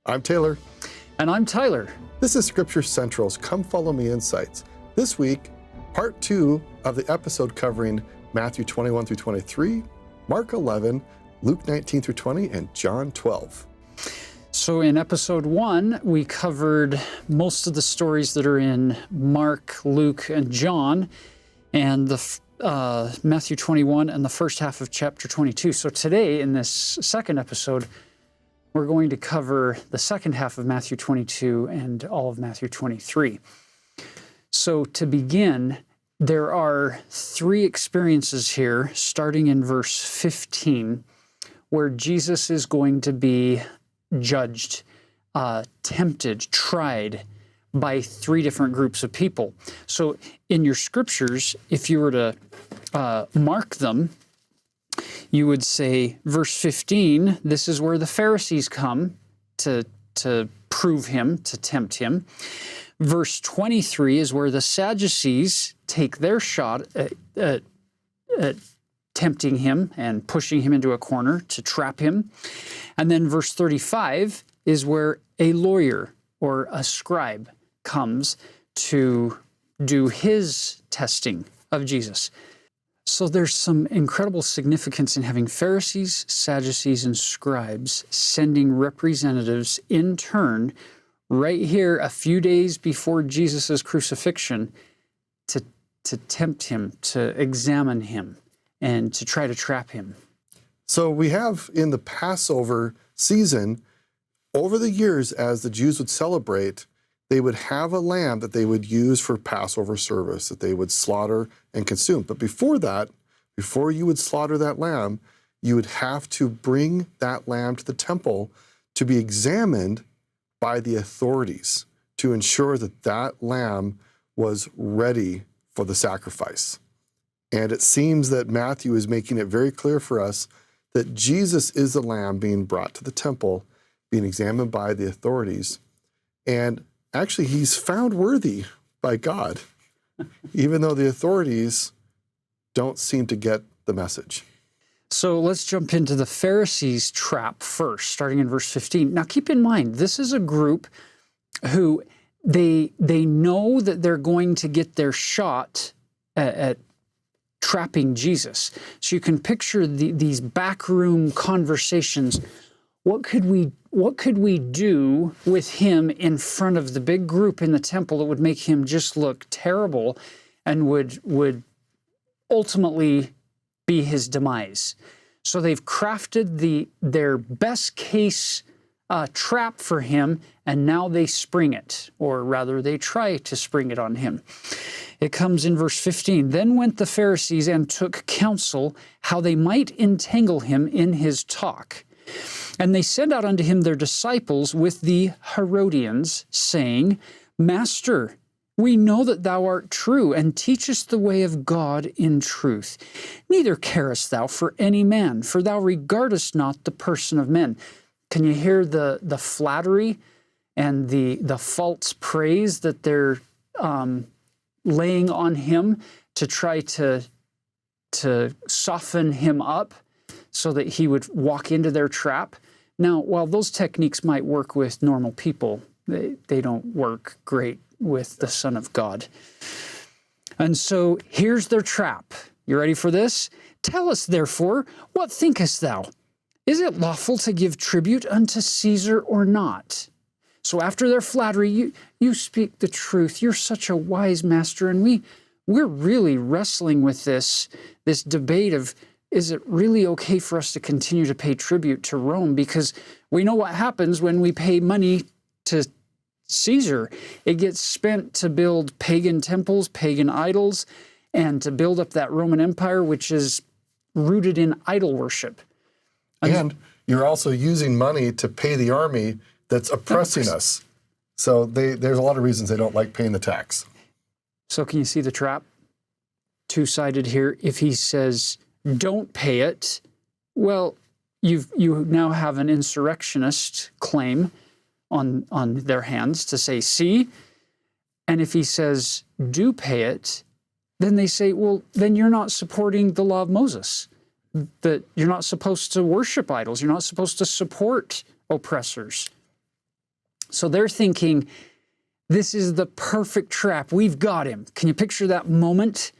I'm Taylor. And I'm Tyler. This is Scripture Central's Come Follow Me Insights. This week, part 2 of the episode covering Matthew 21 through 23, Mark 11, Luke 19 through 20, and John 12. So in episode 1, we covered most of the stories that are in Mark, Luke, and John, and the Matthew 21 and the first half of chapter 22. So today, in this second episode, we're going to cover the second half of Matthew 22 and all of Matthew 23. So to begin, there are 3 experiences here, starting in verse 15, where Jesus is going to be judged, tempted, tried by 3 different groups of people. So in your scriptures, if you were to mark them, you would say, verse 15, this is where the Pharisees come to prove him, to tempt him. Verse 23 is where the Sadducees take their shot at tempting him and pushing him into a corner to trap him. And then verse 35 is where a lawyer or a scribe comes to do his testing of Jesus. So there's some incredible significance in having Pharisees, Sadducees, and scribes sending representatives in turn right here a few days before Jesus' crucifixion to tempt him, to examine him, and to try to trap him. So we have in the Passover season, over the years as the Jews would celebrate, they would have a lamb that they would use for Passover service, that they would slaughter and consume. But before that, before you would slaughter that lamb, you would have to bring that lamb to the temple to be examined by the authorities to ensure that that lamb was ready for the sacrifice. And it seems that Matthew is making it very clear for us that Jesus is the lamb being brought to the temple, being examined by the authorities. And actually, he's found worthy by God, even though the authorities don't seem to get the message. So let's jump into the Pharisees' trap first, starting in verse 15. Now keep in mind, this is a group who they know that they're going to get their shot at trapping Jesus. So you can picture these backroom conversations. What could we do with him in front of the big group in the temple that would make him just look terrible and would ultimately be his demise? So they've crafted their best case trap for him, and now they spring it, or rather they try to spring it on him. It comes in verse 15. Then went the Pharisees and took counsel how they might entangle him in his talk. And they sent out unto him their disciples with the Herodians, saying, Master, we know that thou art true, and teachest the way of God in truth. Neither carest thou for any man, for thou regardest not the person of men. Can you hear the flattery and the false praise that they're laying on him to try to soften him up so that he would walk into their trap? Now, while those techniques might work with normal people, they don't work great with the Son of God. And so here's their trap. You ready for this? Tell us, therefore, what thinkest thou? Is it lawful to give tribute unto Caesar or not? So after their flattery, you speak the truth. You're such a wise master, and we're really wrestling with this debate of, is it really okay for us to continue to pay tribute to Rome? Because we know what happens when we pay money to Caesar. It gets spent to build pagan temples, pagan idols, and to build up that Roman Empire, which is rooted in idol worship. And you're also using money to pay the army that's oppressing us. So there's a lot of reasons they don't like paying the tax. So can you see the trap? Two-sided here. If he says, don't pay it, well, you now have an insurrectionist claim on their hands to say, see? And if he says, do pay it, then they say, well, then you're not supporting the law of Moses, that you're not supposed to worship idols. You're not supposed to support oppressors. So they're thinking, this is the perfect trap. We've got him. Can you picture that moment,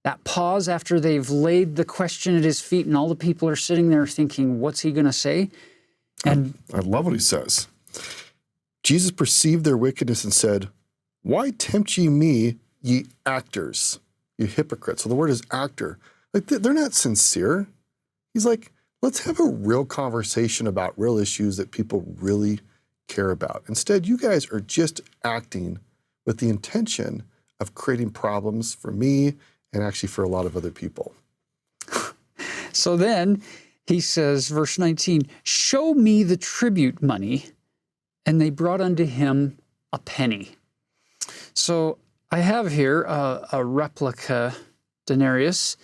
that pause after they've laid the question at his feet and all the people are sitting there thinking, what's he going to say? And I love what he says. Jesus perceived their wickedness and said, "Why tempt ye me, ye actors, you hypocrites?" So the word is actor. Like they're not sincere. He's like, let's have a real conversation about real issues that people really care about. Instead, you guys are just acting with the intention of creating problems for me and actually for a lot of other people. so then he says, verse 19, "Show me the tribute money." And they brought unto him a penny. So I have here a replica denarius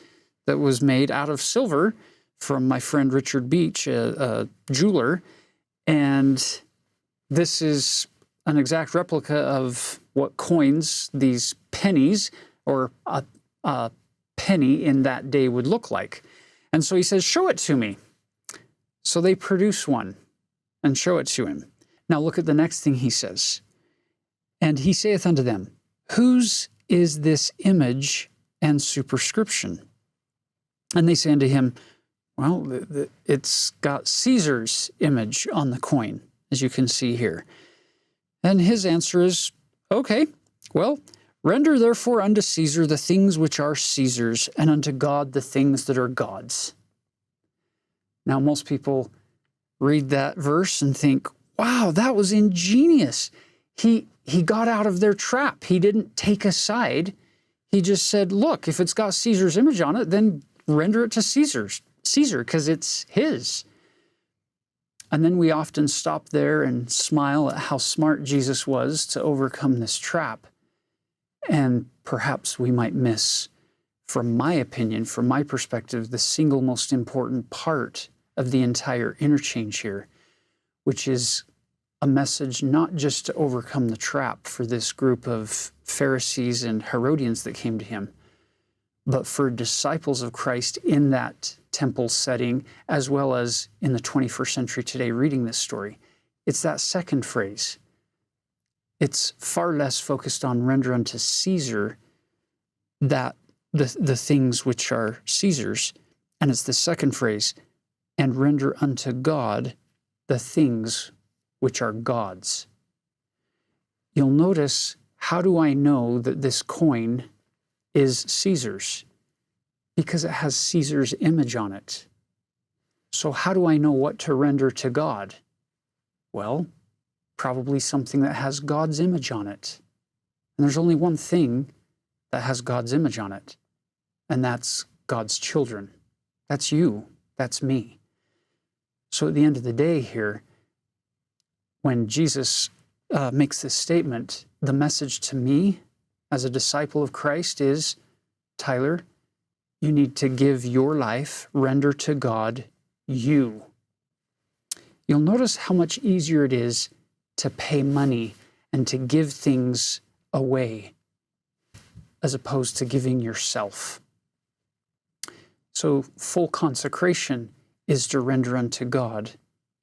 that was made out of silver from my friend Richard Beach, a jeweler. And this is an exact replica of what coins, these pennies, or a penny in that day would look like. And so he says, "Show it to me." So they produce one and show it to him. Now look at the next thing he says. "And he saith unto them, Whose is this image and superscription?" And they say unto him, "Well, it's got Caesar's image on the coin, as you can see here." And his answer is, "Okay, well, render therefore unto Caesar the things which are Caesar's, and unto God the things that are God's." Now, most people read that verse and think, wow, that was ingenious. He got out of their trap. He didn't take a side. He just said, look, if it's got Caesar's image on it, then render it to Caesar, because it's his. And then we often stop there and smile at how smart Jesus was to overcome this trap. And perhaps we might miss, from my opinion, from my perspective, the single most important part of the entire interchange here, which is a message not just to overcome the trap for this group of Pharisees and Herodians that came to him, but for disciples of Christ in that temple setting, as well as in the 21st century today reading this story. It's that second phrase. It's far less focused on render unto Caesar that the things which are Caesar's, and it's the second phrase, and render unto God the things which are God's. You'll notice, how do I know that this coin is Caesar's? Because it has Caesar's image on it. So how do I know what to render to God? Well, probably something that has God's image on it. And there's only one thing that has God's image on it, and that's God's children. That's you. That's me. So at the end of the day here, when Jesus makes this statement, the message to me as a disciple of Christ is, Tyler, you need to give your life, render to God you. You'll notice how much easier it is to pay money and to give things away as opposed to giving yourself. So full consecration is to render unto God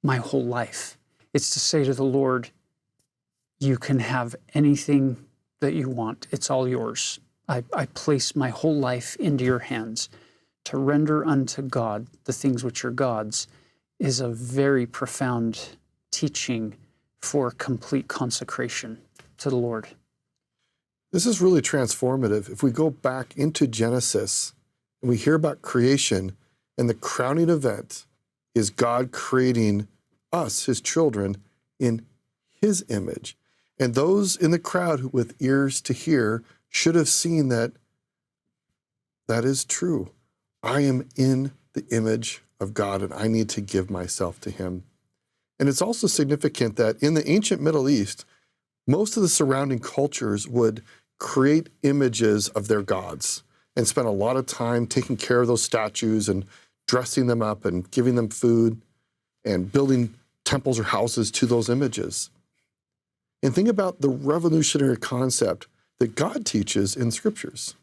my whole life. It's to say to the Lord, you can have anything that you want. It's all yours. I place my whole life into your hands. To render unto God the things which are God's is a very profound teaching for complete consecration to the Lord. This is really transformative. If we go back into Genesis and we hear about creation, and the crowning event is God creating us, his children, in his image. And those in the crowd with ears to hear should have seen that that is true. I am in the image of God, and I need to give myself to him. And it's also significant that in the ancient Middle East, most of the surrounding cultures would create images of their gods and spend a lot of time taking care of those statues and dressing them up and giving them food and building temples or houses to those images. And think about the revolutionary concept that God teaches in scriptures.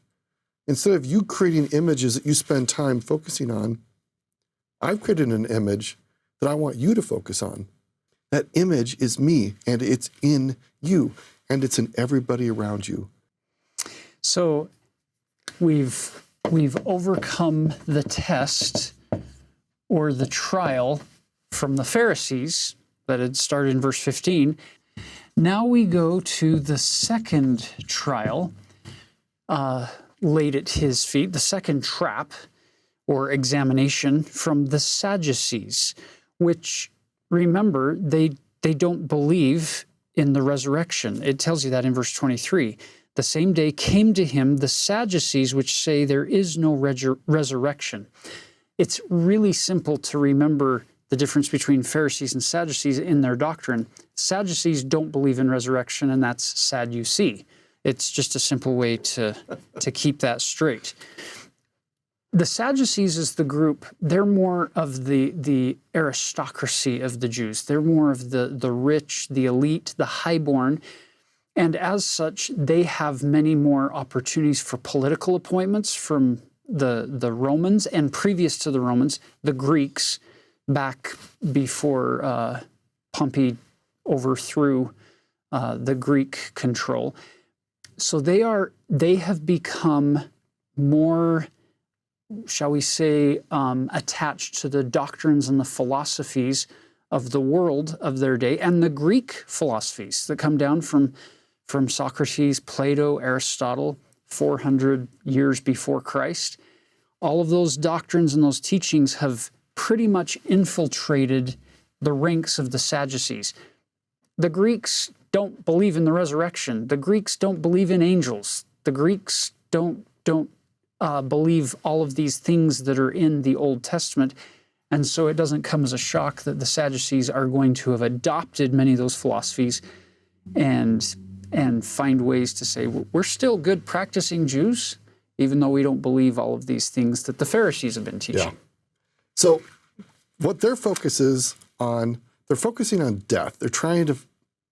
Instead of you creating images that you spend time focusing on, I've created an image that I want you to focus on. That image is me, and it's in you, and it's in everybody around you. So we've overcome the test or the trial from the Pharisees that had started in verse 15. Now we go to the second trial laid at his feet, the second trap or examination from the Sadducees, which, remember, they don't believe in the resurrection. It tells you that in verse 23. The same day came to him the Sadducees, which say there is no resurrection. It's really simple to remember the difference between Pharisees and Sadducees in their doctrine. Sadducees don't believe in resurrection, and that's Sadducee. It's just a simple way to keep that straight. The Sadducees is the group, they're more of the aristocracy of the Jews. They're more of the rich, the elite, the highborn. And as such, they have many more opportunities for political appointments from the Romans, and previous to the Romans, the Greeks, back before Pompey overthrew the Greek control. So they have become more, shall we say, attached to the doctrines and the philosophies of the world of their day, and the Greek philosophies that come down from Socrates, Plato, Aristotle, 400 years before Christ. All of those doctrines and those teachings have pretty much infiltrated the ranks of the Sadducees. The Greeks don't believe in the resurrection. The Greeks don't believe in angels. The Greeks don't believe all of these things that are in the Old Testament. And so it doesn't come as a shock that the Sadducees are going to have adopted many of those philosophies and find ways to say, we're still good practicing Jews, even though we don't believe all of these things that the Pharisees have been teaching. Yeah. So what their focus is on, they're focusing on death. They're trying to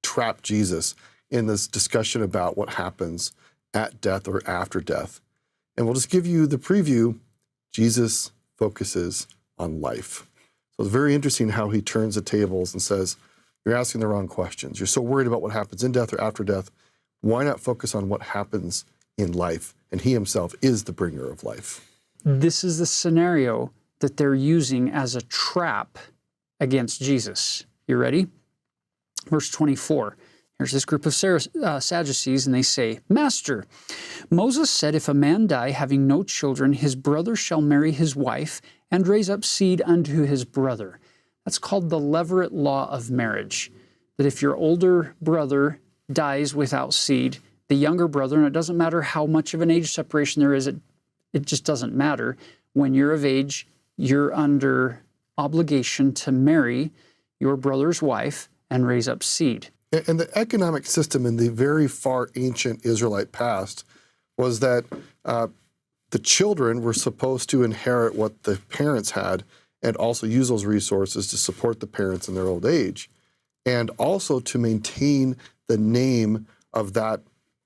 trap Jesus in this discussion about what happens at death or after death. And we'll just give you the preview. Jesus focuses on life. So it's very interesting how he turns the tables and says, you're asking the wrong questions. You're so worried about what happens in death or after death. Why not focus on what happens in life? And he himself is the bringer of life. This is the scenario that they're using as a trap against Jesus. You ready? Verse 24. Here's this group of Sadducees, and they say, Master, Moses said, if a man die having no children, his brother shall marry his wife and raise up seed unto his brother. That's called the levirate law of marriage, that if your older brother dies without seed, the younger brother, and it doesn't matter how much of an age separation there is, it just doesn't matter. When you're of age, you're under obligation to marry your brother's wife and raise up seed. And the economic system in the very far ancient Israelite past was that the children were supposed to inherit what the parents had and also use those resources to support the parents in their old age, and also to maintain the name of that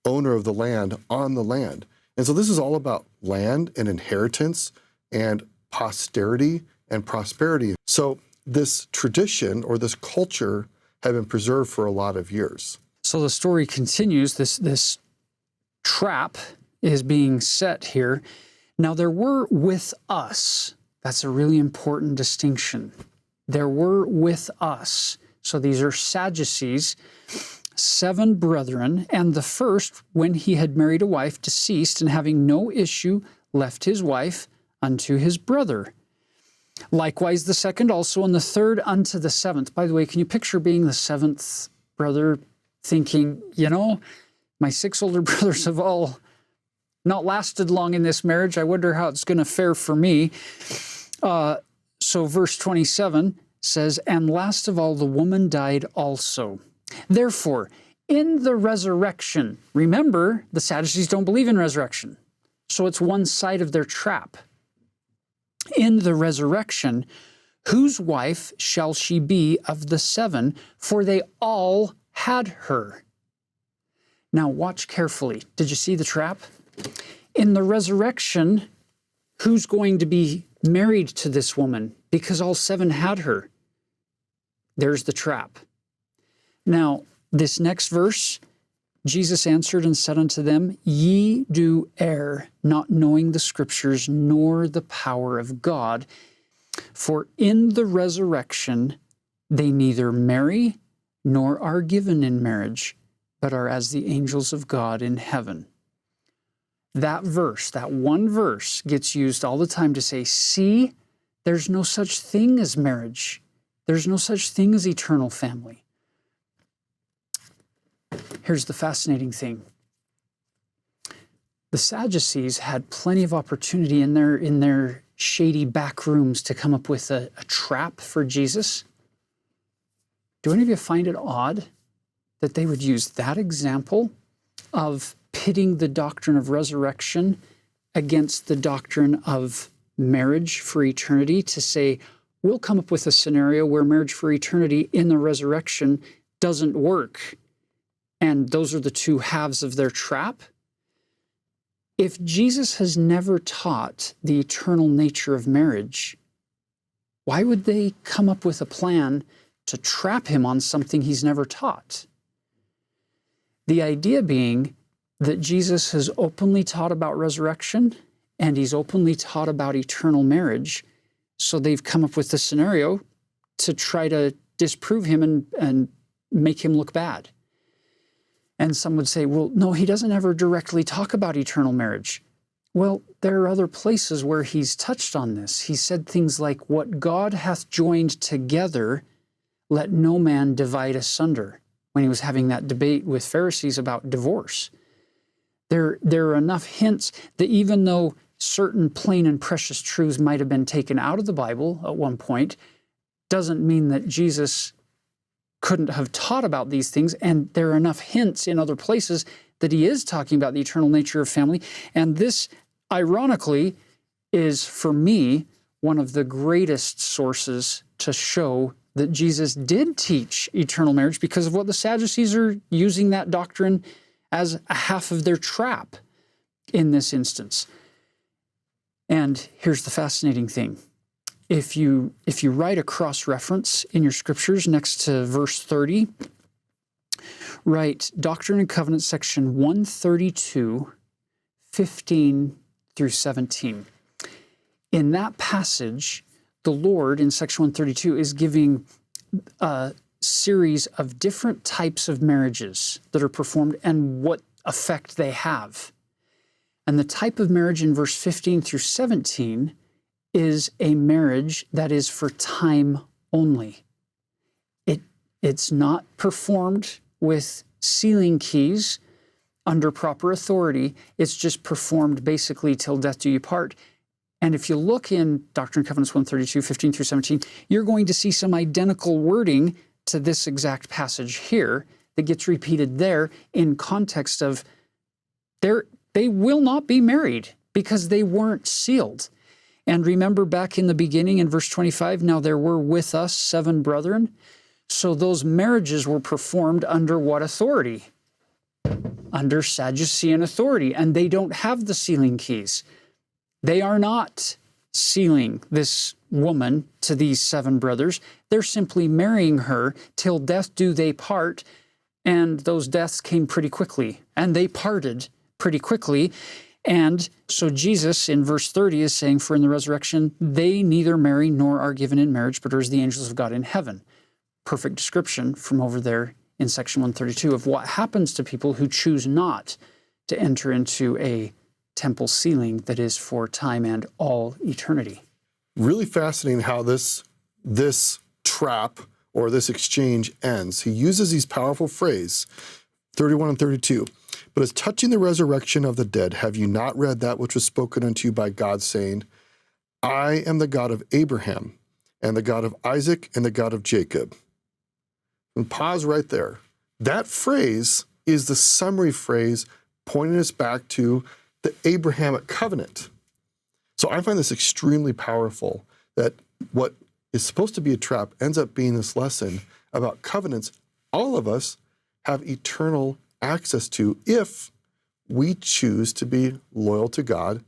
owner of the land on the land. And so this is all about land and inheritance and posterity and prosperity. So this tradition or this culture had been preserved for a lot of years. So the story continues. This trap is being set here. Now there were with us, that's a really important distinction. There were with us, so these are Sadducees, 7 brethren, and the first, when he had married a wife, deceased, and having no issue, left his wife unto his brother. Likewise the second also, and the third unto the 7th. By the way, can you picture being the 7th brother thinking, my 6 older brothers have all not lasted long in this marriage. I wonder how it's going to fare for me. So verse 27 says, and last of all, the woman died also. Therefore, in the resurrection, remember, the Sadducees don't believe in resurrection. So it's one side of their trap. In the resurrection, whose wife shall she be of the 7? For they all had her. Now watch carefully. Did you see the trap? In the resurrection, who's going to be married to this woman? Because all 7 had her. There's the trap. Now, this next verse, Jesus answered and said unto them, Ye do err, not knowing the Scriptures, nor the power of God. For in the resurrection they neither marry nor are given in marriage, but are as the angels of God in heaven. That verse, that one verse, gets used all the time to say, see, there's no such thing as marriage. There's no such thing as eternal family. Here's the fascinating thing. The Sadducees had plenty of opportunity in their shady back rooms to come up with a trap for Jesus. Do any of you find it odd that they would use that example of pitting the doctrine of resurrection against the doctrine of marriage for eternity to say, we'll come up with a scenario where marriage for eternity in the resurrection doesn't work, and those are the two halves of their trap? If Jesus has never taught the eternal nature of marriage, why would they come up with a plan to trap him on something he's never taught? The idea being that Jesus has openly taught about resurrection and he's openly taught about eternal marriage, so they've come up with this scenario to try to disprove him and make him look bad. And some would say, well, no, he doesn't ever directly talk about eternal marriage. Well, there are other places where he's touched on this. He said things like, what God hath joined together, let no man divide asunder, when he was having that debate with Pharisees about divorce. There are enough hints that even though certain plain and precious truths might have been taken out of the Bible at one point, doesn't mean that Jesus couldn't have taught about these things, and there are enough hints in other places that he is talking about the eternal nature of family. And this, ironically, is, for me, one of the greatest sources to show that Jesus did teach eternal marriage, because of what the Sadducees are using that doctrine as a half of their trap in this instance. And here's the fascinating thing. If you write a cross-reference in your scriptures next to verse 30, write Doctrine and Covenants section 132, 15 through 17. In that passage, the Lord in section 132 is giving a series of different types of marriages that are performed and what effect they have. And the type of marriage in verse 15 through 17 is a marriage that is for time only. It's not performed with sealing keys under proper authority. It's just performed basically till death do you part. And if you look in Doctrine and Covenants 132, 15 through 17, you're going to see some identical wording to this exact passage here that gets repeated there in context of they will not be married because they weren't sealed. And remember back in the beginning in verse 25, now there were with us 7 brethren. So those marriages were performed under what authority? Under Sadducean authority. And they don't have the sealing keys. They are not sealing this woman to these 7 brothers. They're simply marrying her till death do they part. And those deaths came pretty quickly. And they parted pretty quickly. And so Jesus in verse 30 is saying, for in the resurrection, they neither marry nor are given in marriage, but are as the angels of God in heaven. Perfect description from over there in section 132 of what happens to people who choose not to enter into a temple sealing that is for time and all eternity. Really Fascinating how this trap or this exchange ends. He uses these powerful phrases, 31 and 32. But as touching the resurrection of the dead, have you not read that which was spoken unto you by God, saying, I am the God of Abraham, and the God of Isaac, and the God of Jacob? And pause right there. That phrase is the summary phrase pointing us back to the Abrahamic covenant. So I find this extremely powerful, that what is supposed to be a trap ends up being this lesson about covenants all of us have eternal access to if we choose to be loyal to God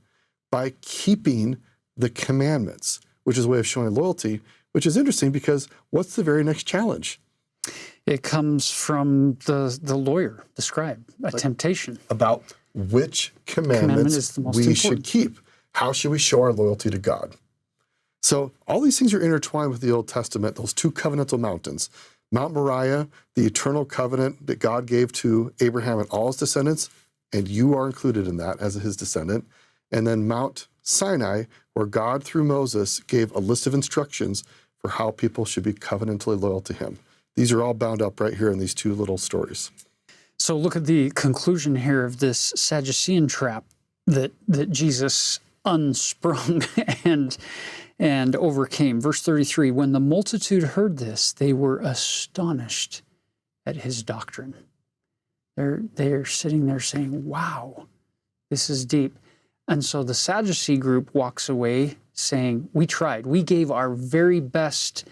by keeping the commandments, which is a way of showing loyalty, which is interesting because what's the very next challenge? It comes from the lawyer, the scribe, a temptation. About which Commandment commandments is the most we important. should keep. How should we show our loyalty to God? So all these things are intertwined with the Old Testament, those two covenantal mountains. Mount Moriah, the eternal covenant that God gave to Abraham and all his descendants, and you are included in that as his descendant. And then Mount Sinai, where God, through Moses, gave a list of instructions for how people should be covenantally loyal to him. These are all bound up right here in these two little stories. So look at the conclusion here of this Sadducean trap that Jesus unsprung and overcame. Verse 33, when the multitude heard this, they were astonished at his doctrine. They're sitting there saying, wow, this is deep. And so the Sadducee group walks away saying, we tried. We gave our very best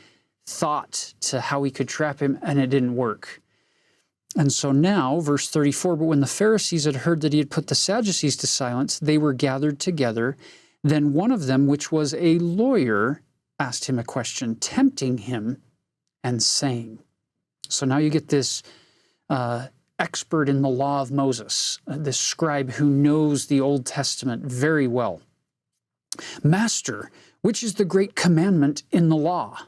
thought to how we could trap him, and it didn't work. And so now, verse 34, but when the Pharisees had heard that he had put the Sadducees to silence, they were gathered together. Then one of them, which was a lawyer, asked him a question, tempting him and saying. So now you get this expert in the law of Moses, this scribe who knows the Old Testament very well. Master, which is the great commandment in the law?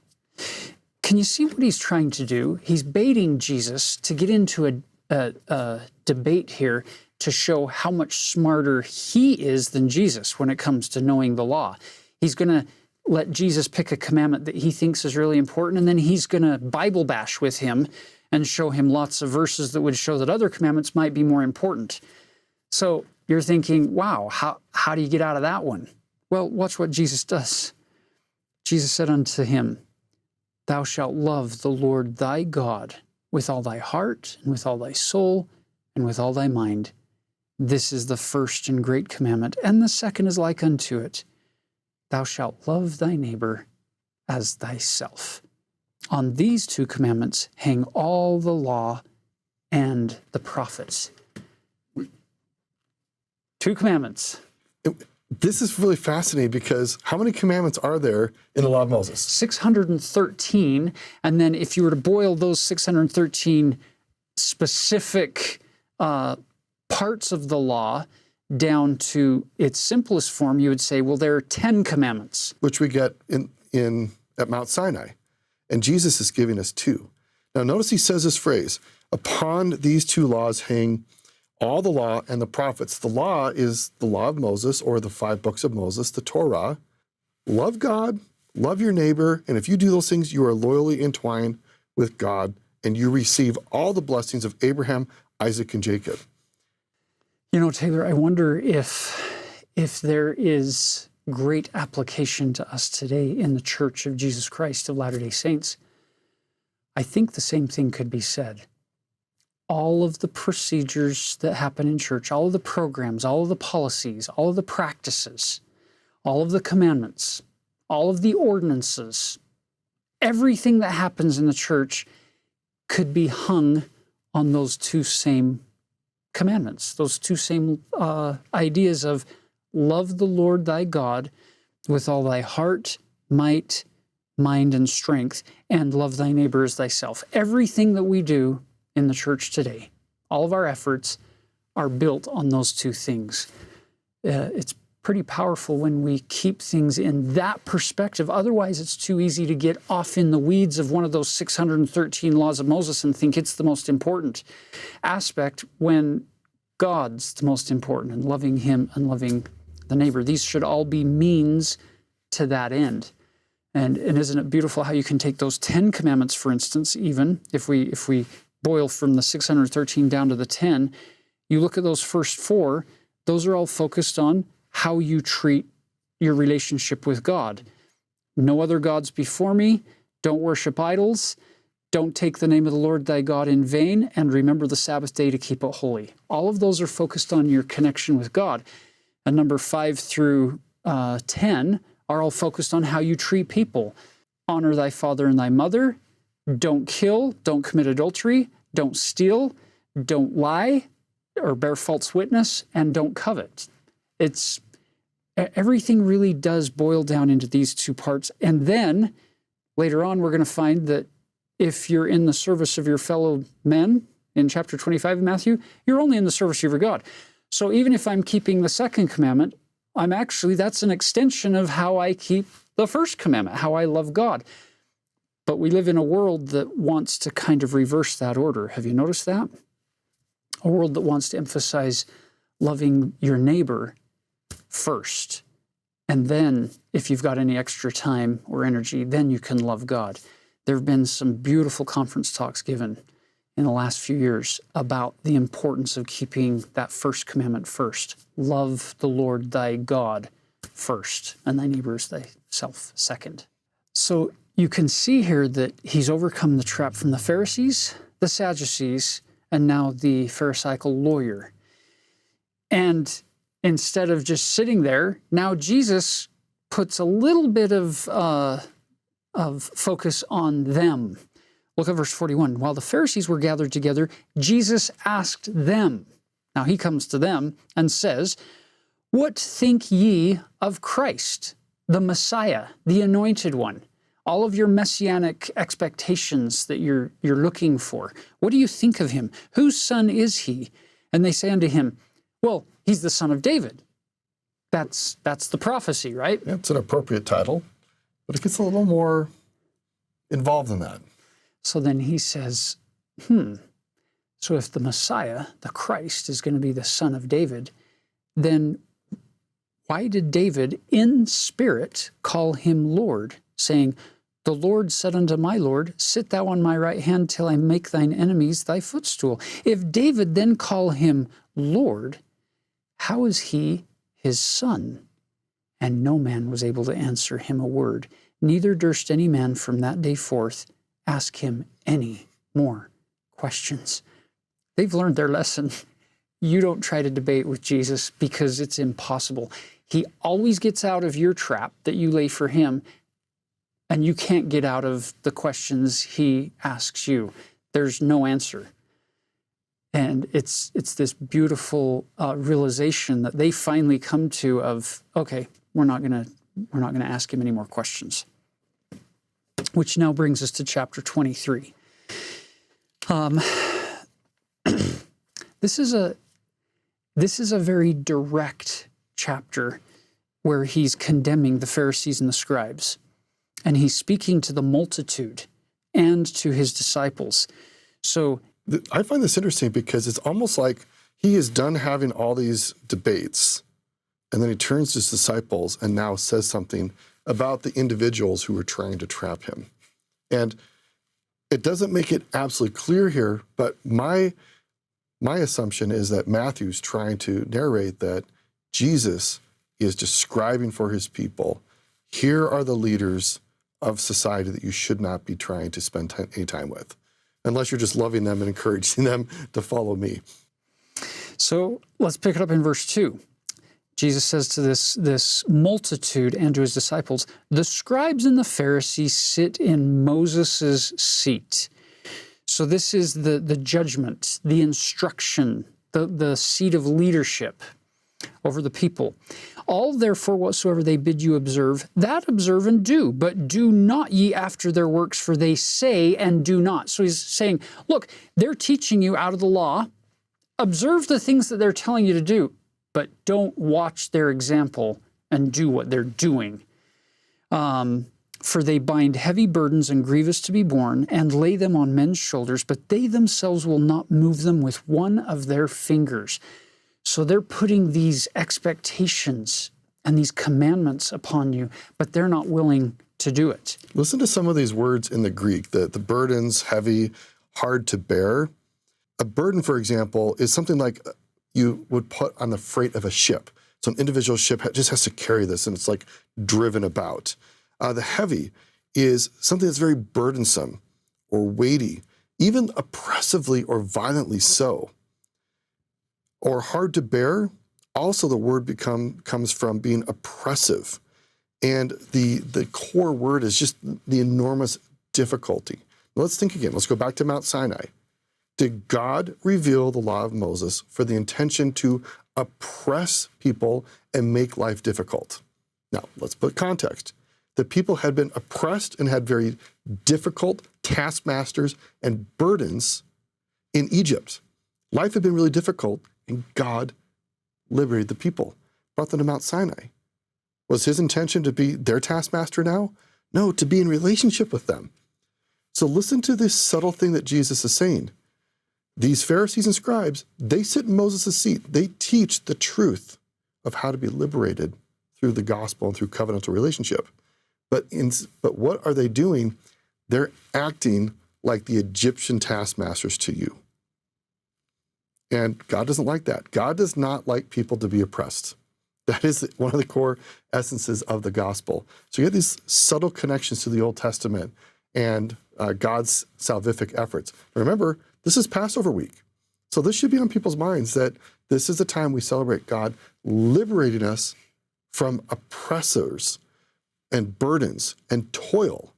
Can you see what he's trying to do? He's baiting Jesus to get into a debate here to show how much smarter he is than Jesus when it comes to knowing the law. He's going to let Jesus pick a commandment that he thinks is really important, and then he's going to Bible bash with him and show him lots of verses that would show that other commandments might be more important. So you're thinking, wow, how do you get out of that one? Well, watch what Jesus does. Jesus said unto him, thou shalt love the Lord thy God with all thy heart, and with all thy soul, and with all thy mind. This is the first and great commandment, and the second is like unto it. Thou shalt love thy neighbor as thyself. On these two commandments hang all the law and the prophets. Two commandments. This is really fascinating because how many commandments are there in the law of Moses? 613, and then if you were to boil those 613 specific parts of the law down to its simplest form, you would say, well, there are 10 commandments. Which we get at Mount Sinai. And Jesus is giving us two. Now notice he says this phrase, upon these two laws hang all the law and the prophets. The law is the law of Moses, or the 5 books of Moses, the Torah. Love God, love your neighbor, and if you do those things, you are loyally entwined with God, and you receive all the blessings of Abraham, Isaac, and Jacob. You know, Taylor, I wonder if there is great application to us today in the Church of Jesus Christ of Latter-day Saints. I think the same thing could be said. All of the procedures that happen in church, all of the programs, all of the policies, all of the practices, all of the commandments, all of the ordinances, everything that happens in the church could be hung on those two same commandments, those two same ideas of love the Lord thy God with all thy heart, might, mind, and strength, and love thy neighbor as thyself. Everything that we do in the church today, all of our efforts are built on those two things. It's pretty powerful when we keep things in that perspective. Otherwise, it's too easy to get off in the weeds of one of those 613 laws of Moses and think it's the most important aspect when God's the most important, and loving him and loving the neighbor. These should all be means to that end. And isn't it beautiful how you can take those 10 commandments, for instance, even if we boil from the 613 down to the 10, you look at those first 4, those are all focused on how you treat your relationship with God. No other gods before me, don't worship idols, don't take the name of the Lord thy God in vain, and remember the Sabbath day to keep it holy. All of those are focused on your connection with God. And number 5 through 10 are all focused on how you treat people. Honor thy father and thy mother, don't kill, don't commit adultery, don't steal, don't lie or bear false witness, and don't covet. Everything really does boil down into these two parts. And then later on, we're going to find that if you're in the service of your fellow men, in chapter 25 of Matthew, you're only in the service of your God. So even if I'm keeping the second commandment, that's an extension of how I keep the first commandment, how I love God. But we live in a world that wants to kind of reverse that order. Have you noticed that? A world that wants to emphasize loving your neighbor first. And then, if you've got any extra time or energy, then you can love God. There have been some beautiful conference talks given in the last few years about the importance of keeping that first commandment first. Love the Lord thy God first, and thy neighbor as thyself second. So you can see here that he's overcome the trap from the Pharisees, the Sadducees, and now the Pharisaical lawyer. And instead of just sitting there, now Jesus puts a little bit of focus on them. Look at verse 41. While the Pharisees were gathered together, Jesus asked them. Now he comes to them and says, "What think ye of Christ, the Messiah, the Anointed One?" All of your messianic expectations that you're looking for. What do you think of him? Whose son is he? And they say unto him, well, he's the son of David. That's the prophecy, right? Yeah, it's an appropriate title, but it gets a little more involved in that. So then he says, so if the Messiah, the Christ, is going to be the son of David, then why did David in spirit call him Lord, saying, "The Lord said unto my Lord, sit thou on my right hand till I make thine enemies thy footstool"? If David then call him Lord, how is he his son? And no man was able to answer him a word, neither durst any man from that day forth ask him any more questions. They've learned their lesson. You don't try to debate with Jesus because it's impossible. He always gets out of your trap that you lay for him, and you can't get out of the questions he asks you. There's no answer. And it's this beautiful realization that they finally come to of, okay, we're not gonna ask him any more questions. Which now brings us to chapter 23. This is a very direct chapter where he's condemning the Pharisees and the scribes. And he's speaking to the multitude and to his disciples. So I find this interesting because it's almost like he is done having all these debates, and then he turns to his disciples and now says something about the individuals who were trying to trap him. And it doesn't make it absolutely clear here, but my assumption is that Matthew's trying to narrate that Jesus is describing for his people, here are the leaders of society that you should not be trying to spend any time with, unless you're just loving them and encouraging them to follow me. So let's pick it up in verse 2. Jesus says to this multitude and to his disciples, "The scribes and the Pharisees sit in Moses' seat." So this is the judgment, the instruction, the seat of leadership over the people. "All therefore whatsoever they bid you observe, that observe and do, but do not ye after their works, for they say and do not." So he's saying, look, they're teaching you out of the law. Observe the things that they're telling you to do, but don't watch their example and do what they're doing. "For they bind heavy burdens and grievous to be borne, and lay them on men's shoulders, but they themselves will not move them with one of their fingers." So they're putting these expectations and these commandments upon you, but they're not willing to do it. Listen to some of these words in the Greek, the burdens, heavy, hard to bear. A burden, for example, is something like you would put on the freight of a ship. So an individual ship just has to carry this, and it's like driven about. The heavy is something that's very burdensome or weighty, even oppressively or violently so. Or hard to bear, also the word comes from being oppressive. And the core word is just the enormous difficulty. Let's think again. Let's go back to Mount Sinai. Did God reveal the law of Moses for the intention to oppress people and make life difficult? Now, let's put context. The people had been oppressed and had very difficult taskmasters and burdens in Egypt. Life had been really difficult, and God liberated the people, brought them to Mount Sinai. Was his intention to be their taskmaster now? No, to be in relationship with them. So listen to this subtle thing that Jesus is saying. These Pharisees and scribes, they sit in Moses' seat. They teach the truth of how to be liberated through the gospel and through covenantal relationship. But what are they doing? They're acting like the Egyptian taskmasters to you. And God doesn't like that. God does not like people to be oppressed. That is one of the core essences of the gospel. So you have these subtle connections to the Old Testament and God's salvific efforts. Remember, this is Passover week. So this should be on people's minds that this is the time we celebrate God liberating us from oppressors and burdens and toil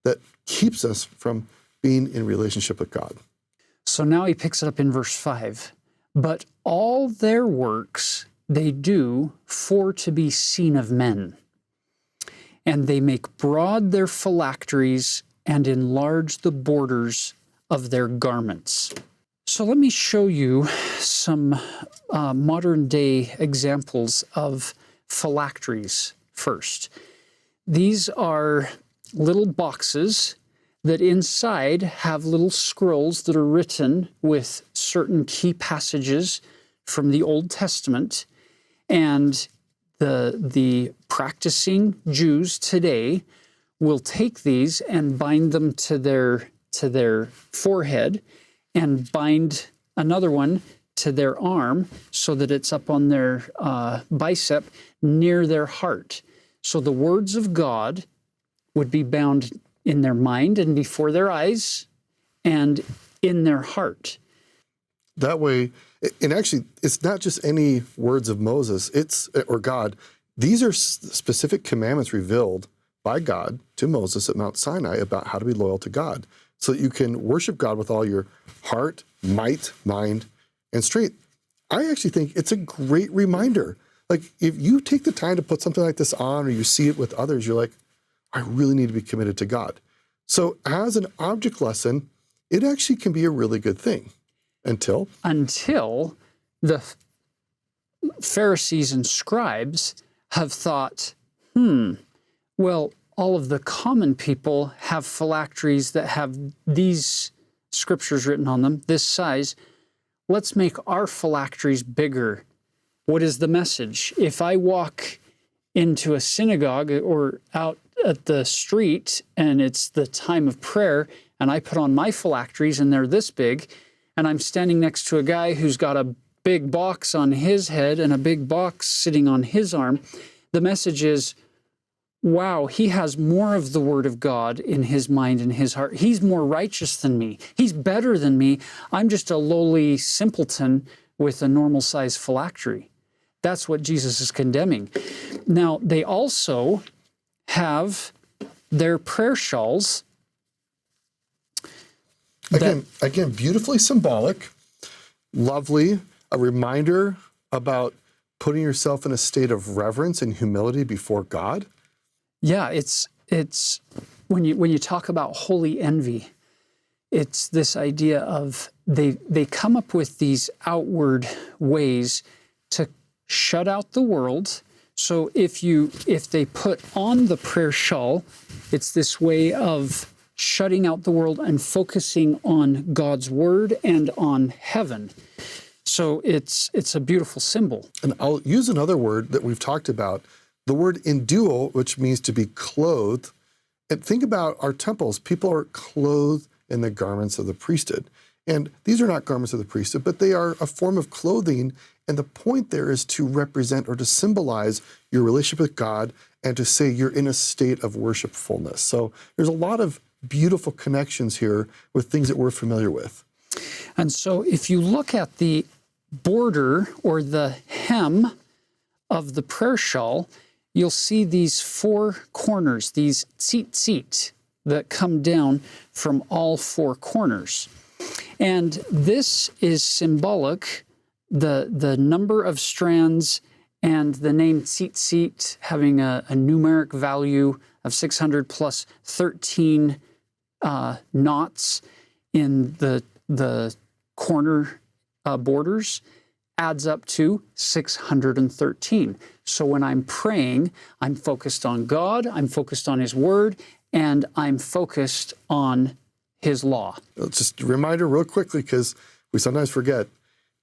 that keeps us from being in relationship with God. So now he picks it up in verse 5. But all their works they do for to be seen of men. And they make broad their phylacteries and enlarge the borders of their garments. So let me show you some modern day examples of phylacteries first. These are little boxes that inside have little scrolls that are written with certain key passages from the Old Testament. And the practicing Jews today will take these and bind them to their forehead and bind another one to their arm so that it's up on their bicep near their heart. So the words of God would be bound in their mind and before their eyes and in their heart. That way, and actually, it's not just any words of Moses, or God. These are specific commandments revealed by God to Moses at Mount Sinai about how to be loyal to God, so that you can worship God with all your heart, might, mind, and strength. I actually think it's a great reminder. Like, if you take the time to put something like this on, or you see it with others, you're like, I really need to be committed to God. So as an object lesson, it actually can be a really good thing. Until the Pharisees and scribes have thought, well, all of the common people have phylacteries that have these scriptures written on them, this size. Let's make our phylacteries bigger. What is the message? If I walk into a synagogue or out at the street and it's the time of prayer and I put on my phylacteries and they're this big, and I'm standing next to a guy who's got a big box on his head and a big box sitting on his arm, the message is, wow, he has more of the Word of God in his mind and his heart. He's more righteous than me. He's better than me. I'm just a lowly simpleton with a normal-sized phylactery. That's what Jesus is condemning. Now, they also have their prayer shawls. Again, beautifully symbolic, lovely, a reminder about putting yourself in a state of reverence and humility before God. Yeah, it's when you talk about holy envy, it's this idea of they come up with these outward ways to shut out the world. So if they put on the prayer shawl, it's this way of shutting out the world and focusing on God's word and on heaven. So it's a beautiful symbol. And I'll use another word that we've talked about, the word enduo, which means to be clothed. And think about our temples. People are clothed in the garments of the priesthood. And these are not garments of the priesthood, but they are a form of clothing. And the point there is to represent or to symbolize your relationship with God and to say you're in a state of worshipfulness. So there's a lot of beautiful connections here with things that we're familiar with. And so if you look at the border or the hem of the prayer shawl, you'll see these four corners, these tzitzit that come down from all four corners. And this is symbolic, the number of strands and the name tzitzit having a numeric value of 600 plus 13 knots in the corner borders adds up to 613. So when I'm praying, I'm focused on God, I'm focused on His Word, and I'm focused on His law. Just a reminder real quickly, because we sometimes forget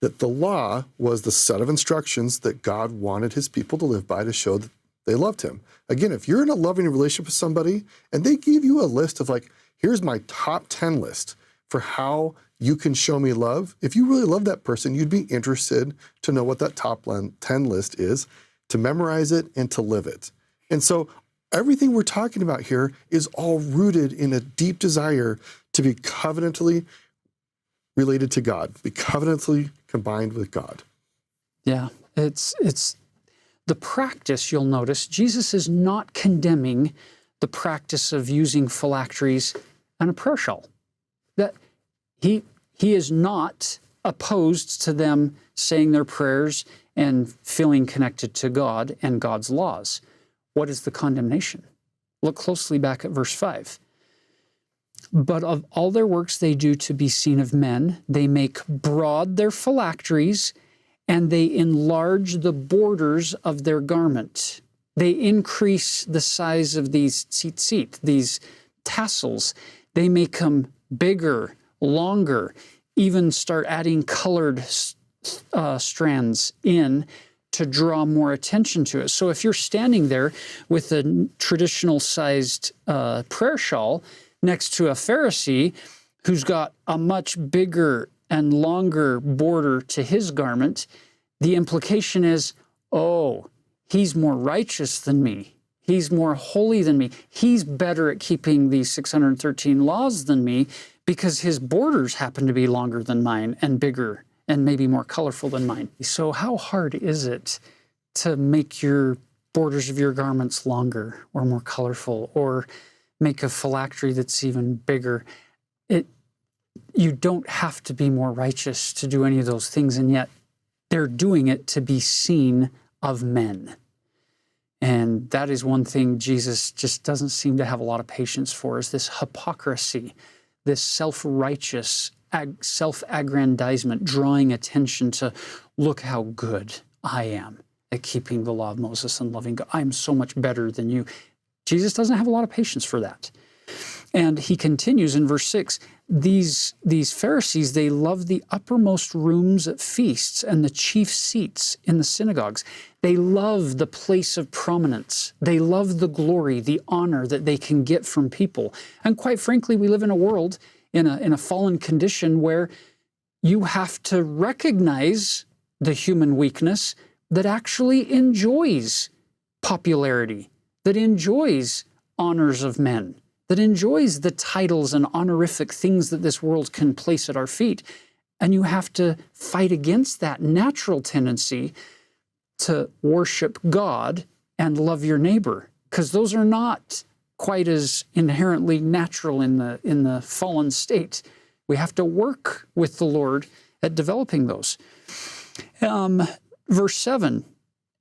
that the law was the set of instructions that God wanted His people to live by to show that they loved Him. Again, if you're in a loving relationship with somebody and they give you a list of like, here's my top 10 list for how you can show me love. If you really love that person, you'd be interested to know what that top 10 list is, to memorize it and to live it. And so everything we're talking about here is all rooted in a deep desire to be covenantally related to God, be covenantally combined with God. Yeah, it's the practice, you'll notice, Jesus is not condemning the practice of using phylacteries and a prayer shawl. That he is not opposed to them saying their prayers and feeling connected to God and God's laws. What is the condemnation? Look closely back at verse 5. But of all their works they do to be seen of men, they make broad their phylacteries, and they enlarge the borders of their garment. They increase the size of these tzitzit, these tassels. They make them bigger, longer, even start adding colored strands in to draw more attention to it. So if you're standing there with a traditional sized prayer shawl next to a Pharisee who's got a much bigger and longer border to his garment, the implication is, oh, he's more righteous than me. He's more holy than me. He's better at keeping these 613 laws than me because his borders happen to be longer than mine and bigger and maybe more colorful than mine. So how hard is it to make your borders of your garments longer or more colorful, or make a phylactery that's even bigger? You don't have to be more righteous to do any of those things, and yet they're doing it to be seen of men. And that is one thing Jesus just doesn't seem to have a lot of patience for, is this hypocrisy, this self-righteous, self-aggrandizement, drawing attention to, look how good I am at keeping the law of Moses and loving God. I'm so much better than you. Jesus doesn't have a lot of patience for that. And he continues in verse 6, these Pharisees, they love the uppermost rooms at feasts and the chief seats in the synagogues. They love the place of prominence. They love the glory, the honor that they can get from people. And quite frankly, we live in a world, in a fallen condition, where you have to recognize the human weakness that actually enjoys popularity, that enjoys honors of men, that enjoys the titles and honorific things that this world can place at our feet. And you have to fight against that natural tendency to worship God and love your neighbor, because those are not quite as inherently natural in the fallen state. We have to work with the Lord at developing those. Verse 7,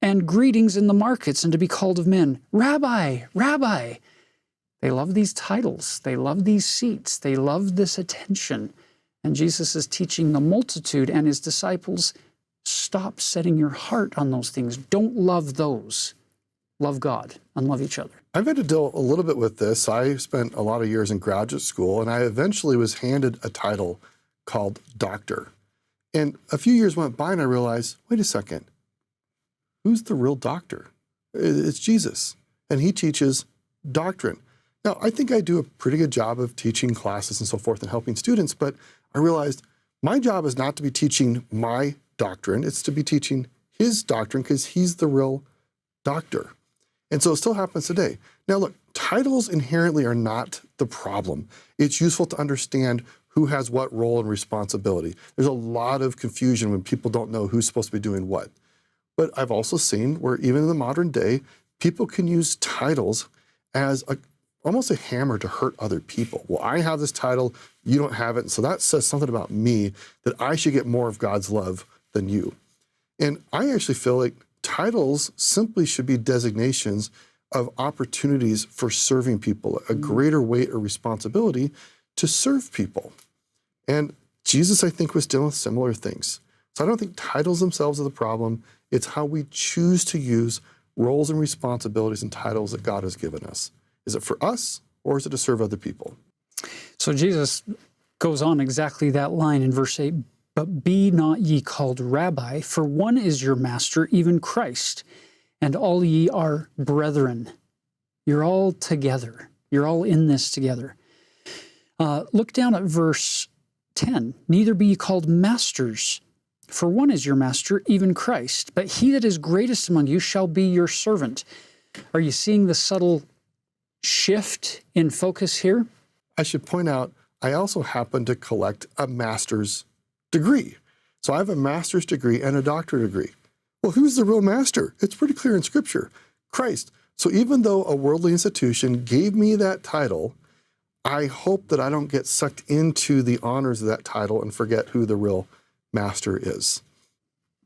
and greetings in the markets, and to be called of men, Rabbi, Rabbi. They love these titles. They love these seats. They love this attention. And Jesus is teaching the multitude and his disciples, stop setting your heart on those things. Don't love those. Love God and love each other. I've had to deal a little bit with this. I spent a lot of years in graduate school, and I eventually was handed a title called doctor. And a few years went by, and I realized, wait a second, who's the real doctor? It's Jesus, and he teaches doctrine. Now, I think I do a pretty good job of teaching classes and so forth and helping students, but I realized my job is not to be teaching my doctrine, it's to be teaching his doctrine, because he's the real doctor. And so it still happens today. Now look, titles inherently are not the problem. It's useful to understand who has what role and responsibility. There's a lot of confusion when people don't know who's supposed to be doing what. But I've also seen where even in the modern day, people can use titles as almost a hammer to hurt other people. Well, I have this title, you don't have it, and so that says something about me, that I should get more of God's love than you. And I actually feel like titles simply should be designations of opportunities for serving people, a greater weight or responsibility to serve people. And Jesus, I think, was dealing with similar things. So I don't think titles themselves are the problem. It's how we choose to use roles and responsibilities and titles that God has given us. Is it for us, or is it to serve other people? So Jesus goes on exactly that line in verse 8, "But be not ye called Rabbi, for one is your master, even Christ, and all ye are brethren." You're all together. You're all in this together. Look down at verse 10. "Neither be ye called masters, for one is your master, even Christ. But he that is greatest among you shall be your servant." Are you seeing the subtle shift in focus here? I should point out, I also happen to collect a master's degree. So I have a master's degree and a doctorate degree. Well, who's the real master? It's pretty clear in Scripture, Christ. So even though a worldly institution gave me that title, I hope that I don't get sucked into the honors of that title and forget who the real master is.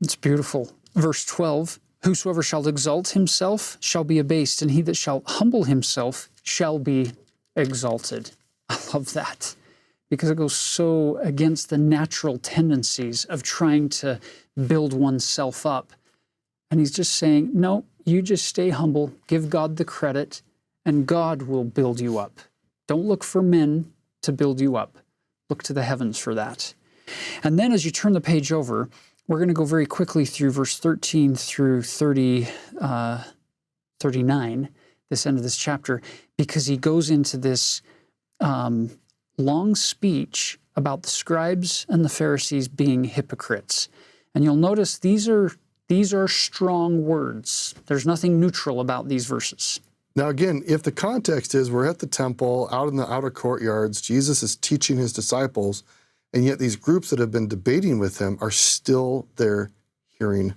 It's beautiful. Verse 12, "Whosoever shall exalt himself shall be abased, and he that shall humble himself shall be exalted." I love that, because it goes so against the natural tendencies of trying to build oneself up. And he's just saying, no, you just stay humble, give God the credit, and God will build you up. Don't look for men to build you up. Look to the heavens for that. And then as you turn the page over, we're going to go very quickly through verse 13 through 39, this end of this chapter, because he goes into this long speech about the scribes and the Pharisees being hypocrites. And you'll notice these are strong words. There's nothing neutral about these verses. Now again, if the context is we're at the temple, out in the outer courtyards, Jesus is teaching his disciples, and yet these groups that have been debating with him are still there hearing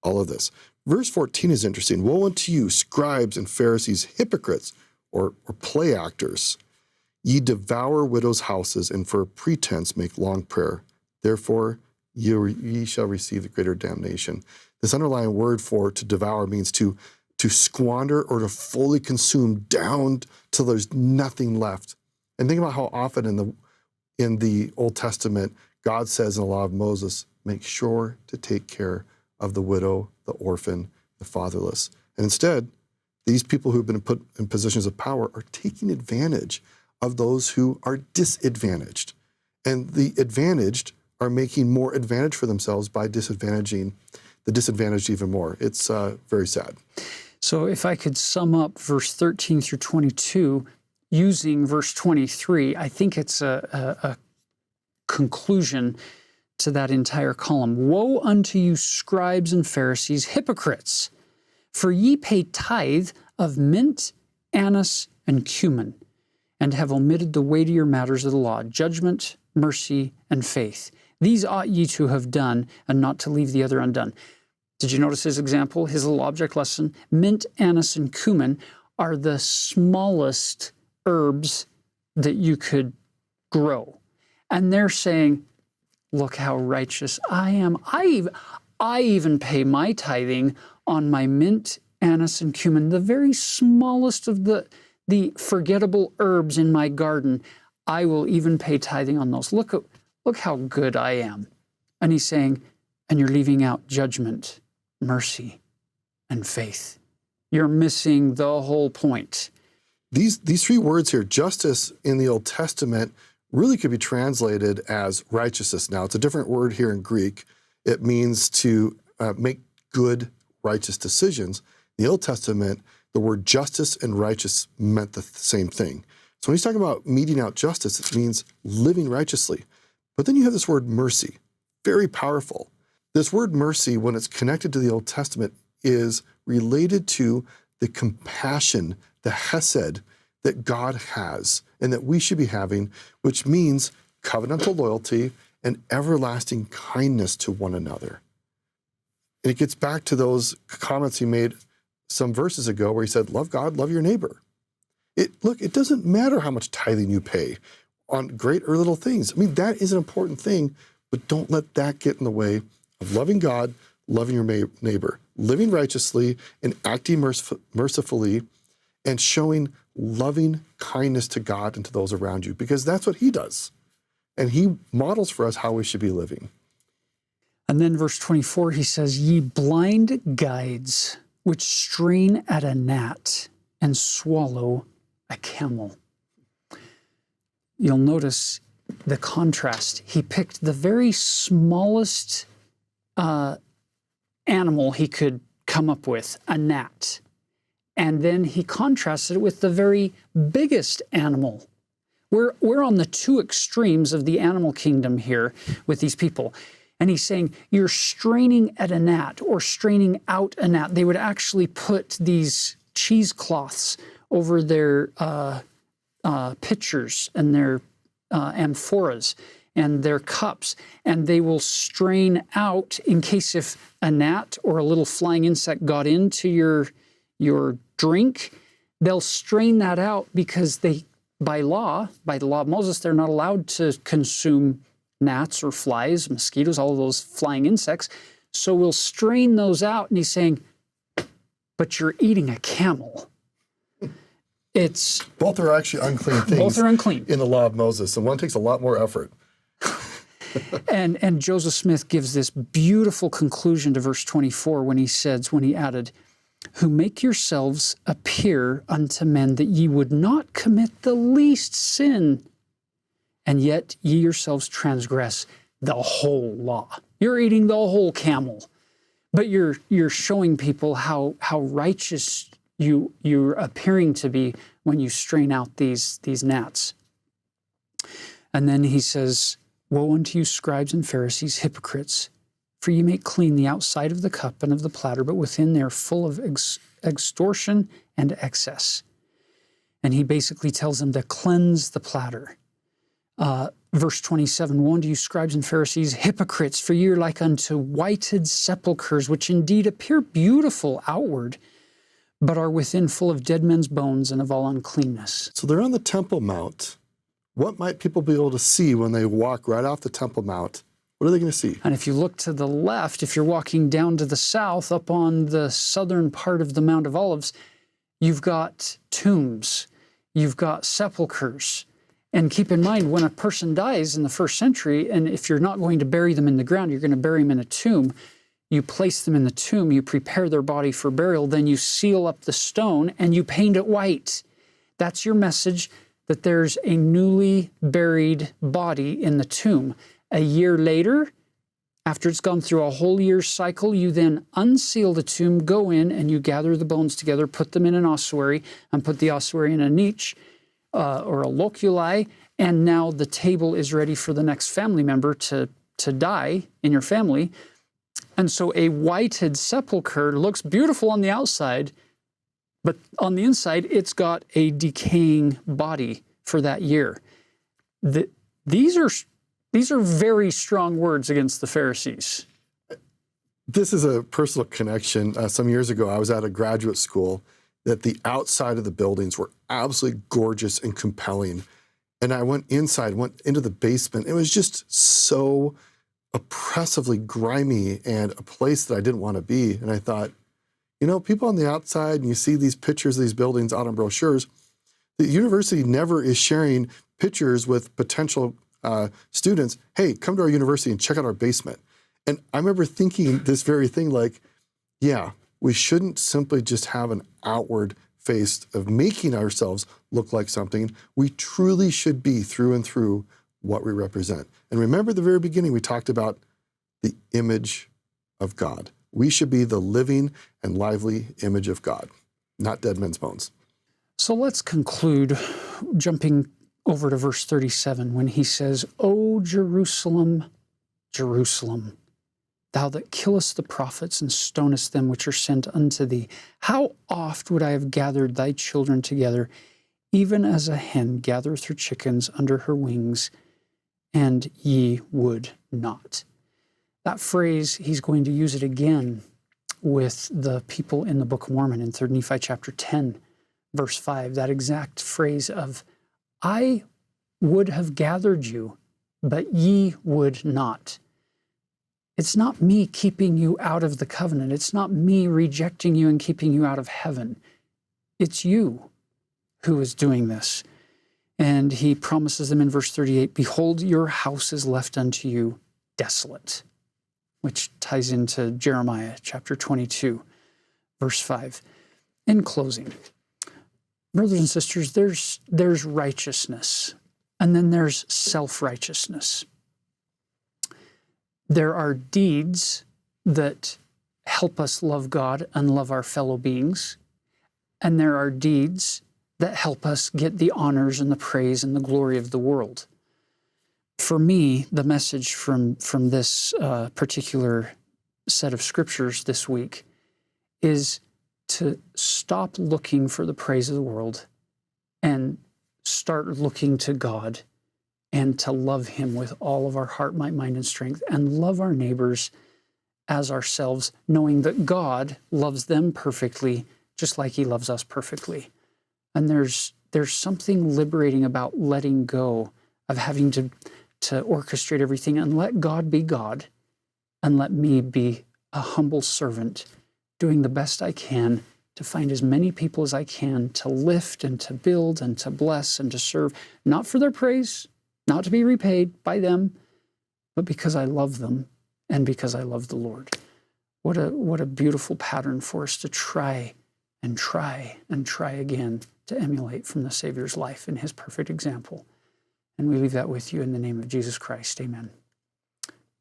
all of this. Verse 14 is interesting. "Woe unto you, scribes and Pharisees, hypocrites," or play actors. "Ye devour widows' houses, and for a pretense make long prayer. Therefore ye shall receive the greater damnation." This underlying word for to devour means to squander or to fully consume down till there's nothing left. And think about how often in the Old Testament, God says in the law of Moses, make sure to take care of the widow, the orphan, the fatherless. And instead, these people who've been put in positions of power are taking advantage of those who are disadvantaged. And the advantaged are making more advantage for themselves by disadvantaging the disadvantaged even more. It's very sad. So if I could sum up verse 13 through 22 using verse 23, I think it's a conclusion to that entire column. "Woe unto you, scribes and Pharisees, hypocrites! For ye pay tithe of mint, anise, and cumin, and have omitted the weightier matters of the law, judgment, mercy, and faith. These ought ye to have done, and not to leave the other undone." Did you notice his example, his little object lesson? Mint, anise, and cumin are the smallest herbs that you could grow. And they're saying, look how righteous I am. I even pay my tithing on my mint, anise, and cumin, the very smallest of the forgettable herbs in my garden. I will even pay tithing on those. Look how good I am. And he's saying, and you're leaving out judgment, mercy, and faith. You're missing the whole point. These three words here, justice in the Old Testament, really could be translated as righteousness. Now, it's a different word here in Greek. It means to make good, righteous decisions. In the Old Testament, the word justice and righteous meant the same thing. So when he's talking about meting out justice, it means living righteously. But then you have this word mercy, very powerful. This word mercy, when it's connected to the Old Testament, is related to the compassion, the hesed that God has and that we should be having, which means covenantal loyalty and everlasting kindness to one another. And it gets back to those comments he made some verses ago where he said, love God, love your neighbor. Look, it doesn't matter how much tithing you pay on great or little things. I mean, that is an important thing, but don't let that get in the way of loving God, loving your neighbor, living righteously and acting mercifully and showing loving kindness to God and to those around you, because that's what he does. And he models for us how we should be living. And then verse 24, he says, "Ye blind guides, which strain at a gnat and swallow a camel." You'll notice the contrast. He picked the very smallest animal he could come up with, a gnat. And then he contrasted it with the very biggest animal. We're on the two extremes of the animal kingdom here with these people. And he's saying, you're straining at a gnat or straining out a gnat. They would actually put these cheesecloths over their pitchers and their amphoras and their cups, and they will strain out in case if a gnat or a little flying insect got into your drink, they'll strain that out because by the law of Moses, they're not allowed to consume gnats or flies, mosquitoes, all of those flying insects. So we'll strain those out. And he's saying, but you're eating a camel. Both are actually unclean things. Both are unclean. In the law of Moses. And one takes a lot more effort. And Joseph Smith gives this beautiful conclusion to verse 24 when he added, "Who make yourselves appear unto men that ye would not commit the least sin, and yet ye yourselves transgress the whole law." You're eating the whole camel, but you're showing people how righteous you're appearing to be when you strain out these gnats. And then he says, "Woe unto you, scribes and Pharisees, hypocrites! For ye make clean the outside of the cup and of the platter, but within they are full of extortion and excess." And he basically tells them to cleanse the platter. Verse 27, "Woe unto you, scribes and Pharisees, hypocrites! For ye are like unto whited sepulchres, which indeed appear beautiful outward, but are within full of dead men's bones and of all uncleanness." So they're on the Temple Mount. What might people be able to see when they walk right off the Temple Mount? What are they going to see? And if you look to the left, if you're walking down to the south, up on the southern part of the Mount of Olives, you've got tombs, you've got sepulchres. And keep in mind, when a person dies in the first century, and if you're not going to bury them in the ground, you're going to bury them in a tomb, you place them in the tomb, you prepare their body for burial, then you seal up the stone and you paint it white. That's your message that there's a newly buried body in the tomb. A year later, after it's gone through a whole year's cycle, you then unseal the tomb, go in, and you gather the bones together, put them in an ossuary, and put the ossuary in a niche or a loculi, and now the table is ready for the next family member to die in your family. And so a whited sepulcher looks beautiful on the outside, but on the inside, it's got a decaying body for that year. These are very strong words against the Pharisees. This is a personal connection. Some years ago, I was at a graduate school that the outside of the buildings were absolutely gorgeous and compelling. And I went inside, went into the basement. It was just so oppressively grimy and a place that I didn't want to be. And I thought, people on the outside, and you see these pictures of these buildings out on brochures, the university never is sharing pictures with potential students. Hey, come to our university and check out our basement. And I remember thinking this very thing, like, yeah, we shouldn't simply just have an outward face of making ourselves look like something. We truly should be through and through what we represent. And remember at the very beginning, we talked about the image of God. We should be the living and lively image of God, not dead men's bones. So let's conclude, jumping over to verse 37, when he says, "O Jerusalem, Jerusalem, thou that killest the prophets and stonest them which are sent unto thee, how oft would I have gathered thy children together, even as a hen gathereth her chickens under her wings, and ye would not." That phrase, he's going to use it again with the people in the Book of Mormon in 3 Nephi chapter 10, verse 5, that exact phrase of, "I would have gathered you, but ye would not." It's not me keeping you out of the covenant. It's not me rejecting you and keeping you out of heaven. it's you who is doing this. And he promises them in verse 38, behold, your house is left unto you desolate, which ties into Jeremiah chapter 22, verse 5. In closing, brothers and sisters, there's righteousness, and then there's self-righteousness. There are deeds that help us love God and love our fellow beings, and there are deeds that help us get the honors and the praise and the glory of the world. For me, the message from this particular set of scriptures this week is to stop looking for the praise of the world and start looking to God and to love Him with all of our heart, might, mind, and strength, and love our neighbors as ourselves, knowing that God loves them perfectly, just like He loves us perfectly. And there's something liberating about letting go of having to orchestrate everything and let God be God and let me be a humble servant doing the best I can to find as many people as I can to lift and to build and to bless and to serve, not for their praise, not to be repaid by them, but because I love them and because I love the Lord. What a beautiful pattern for us to try and try and try again to emulate from the Savior's life and His perfect example. And we leave that with you in the name of Jesus Christ. Amen.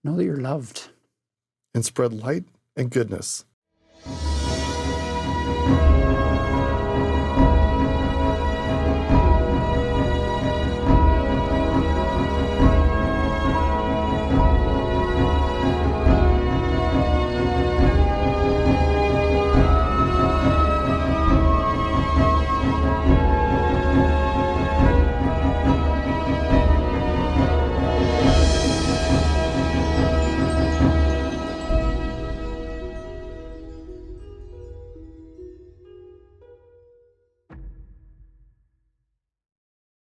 Know that you're loved. And spread light and goodness.